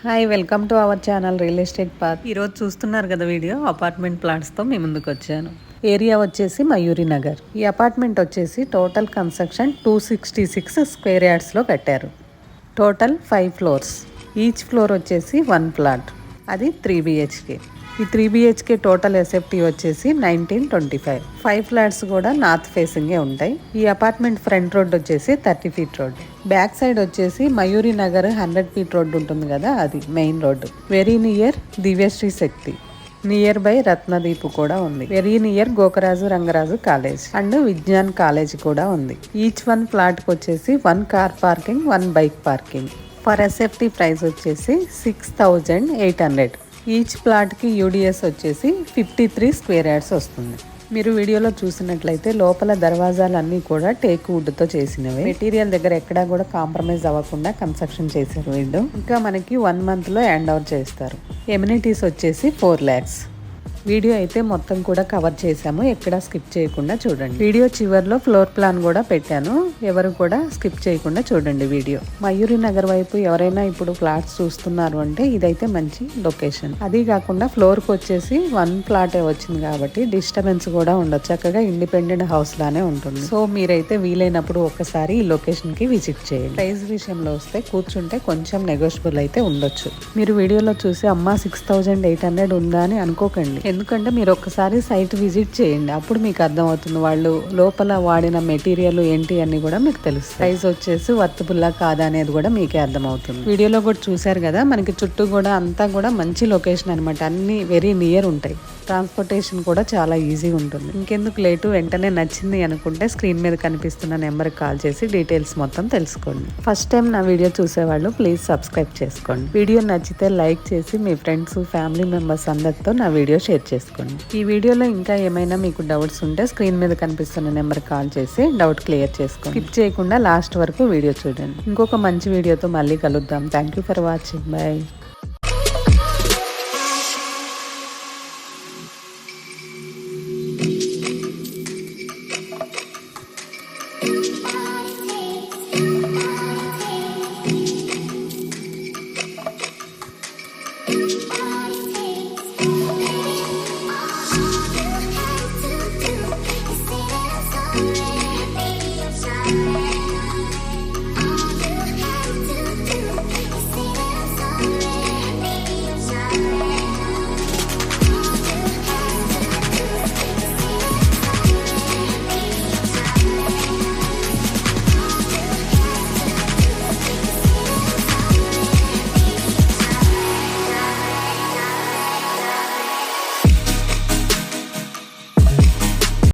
Hi, welcome to our channel real estate path. ఈరోజు చూస్తున్నారు కదా వీడియో, అపార్ట్మెంట్ ప్లాట్స్తో మీ ముందుకు వచ్చాను. ఏరియా వచ్చేసి మయూరి నగర్. ఈ అపార్ట్మెంట్ వచ్చేసి టోటల్ కన్స్ట్రక్షన్ 266 స్క్వేర్ యార్డ్స్లో కట్టారు. Total 5 floors. ఈచ్ ఫ్లోర్ వచ్చేసి 1 ప్లాట్. అది 3 BHK. ఈ 3 BHK టోటల్ ఎస్ఎఫ్టీ వచ్చేసి 1925. 5 ఫ్లాట్స్ కూడా నార్త్ ఫేసింగే ఉంటాయి. ఈ అపార్ట్మెంట్ ఫ్రంట్ రోడ్ వచ్చేసి 30 ఫీట్ రోడ్. బ్యాక్ సైడ్ వచ్చేసి మయూరి నగర్ 100 ఫీట్ రోడ్ ఉంటుంది కదా, అది main road. Very near Divyasree Shakti. Near by Ratnadeep కూడా ఉంది. Very near Gokaraju Rangaraju college and Vignan college కూడా ఉంది. ఈచ్ 1 ఫ్లాట్ కి వచ్చేసి 1 car parking, 1 bike parking. For SFT price వచ్చేసి 6800. ఈచ్ ప్లాట్కి యూడిఎస్ వచ్చేసి 53 స్క్వేర్ యార్డ్స్ వస్తుంది. మీరు వీడియోలో చూసినట్లయితే లోపల దర్వాజాలన్నీ కూడా టేక్ వుడ్తో చేసినవి. మెటీరియల్ దగ్గర ఎక్కడా కూడా కాంప్రమైజ్ అవ్వకుండా కన్స్ట్రక్షన్ చేశారు వీళ్ళు. ఇంకా మనకి 1 మంత్లో హ్యాండ్ ఓవర్ చేస్తారు. ఎమ్యూనిటీస్ వచ్చేసి 4 lakhs. వీడియో అయితే మొత్తం కూడా కవర్ చేశాము, ఎక్కడా స్కిప్ చేయకుండా చూడండి. వీడియో చివర్లో ఫ్లోర్ ప్లాన్ కూడా పెట్టాను, ఎవరు కూడా స్కిప్ చేయకుండా చూడండి వీడియో. మయూరి నగర్ వైపు ఎవరైనా ఇప్పుడు ఫ్లాట్స్ చూస్తున్నారు అంటే ఇదైతే మంచి లొకేషన్. అది కాకుండా ఫ్లోర్కి వచ్చేసి 1 ఫ్లాటే వచ్చింది కాబట్టి డిస్టర్బెన్స్ కూడా ఉండదు, చక్కగా ఇండిపెండెంట్ హౌస్ లానే ఉంటుంది. సో మీరైతే వీలైనప్పుడు ఒకసారి ఈ లొకేషన్ కి విజిట్ చేయండి. ప్రైస్ విషయంలో వస్తే కూర్చుంటే కొంచెం నెగోషియబుల్ అయితే ఉండొచ్చు. మీరు వీడియోలో చూసి అమ్మ 6800 ఉందా అని అనుకోకండి, ఎందుకంటే మీరు ఒక్కసారి సైట్ విజిట్ చేయండి, అప్పుడు మీకు అర్థమవుతుంది వాళ్ళు లోపల వాడిన మెటీరియల్ ఏంటి అని కూడా మీకు తెలుస్తుంది. ప్రైస్ వచ్చేసి వర్తబుల్లా కాదా అనేది కూడా మీకే అర్థమవుతుంది. వీడియోలో కూడా చూసారు కదా, మనకి చుట్టూ కూడా అంతా కూడా మంచి లొకేషన్ అనమాట. అన్ని వెరీ నియర్ ఉంటాయి. ట్రాన్స్పోర్టేషన్ కూడా చాలా ఈజీ ఉంటుంది. ఇంకెందుకు లేటు, వెంటనే నచ్చింది అనుకుంటే స్క్రీన్ మీద కనిపిస్తున్న నెంబర్కి కాల్ చేసి డీటెయిల్స్ మొత్తం తెలుసుకోండి. ఫస్ట్ టైం నా వీడియో చూసేవాళ్ళు ప్లీజ్ సబ్స్క్రైబ్ చేసుకోండి. వీడియో నచ్చితే లైక్ చేసి మీ ఫ్రెండ్స్, ఫ్యామిలీ మెంబర్స్ అందరితో నా వీడియో షేర్ చేసుకోండి. ఈ వీడియోలో ఇంకా ఏమైనా మీకు డౌట్స్ ఉంటే స్క్రీన్ మీద కనిపిస్తున్న నెంబర్కి కాల్ చేసి డౌట్ క్లియర్ చేసుకోండి. స్కిప్ చేయకుండా లాస్ట్ వరకు వీడియో చూడండి. ఇంకొక మంచి వీడియోతో మళ్ళీ కలుద్దాం. Thank you for watching. Bye.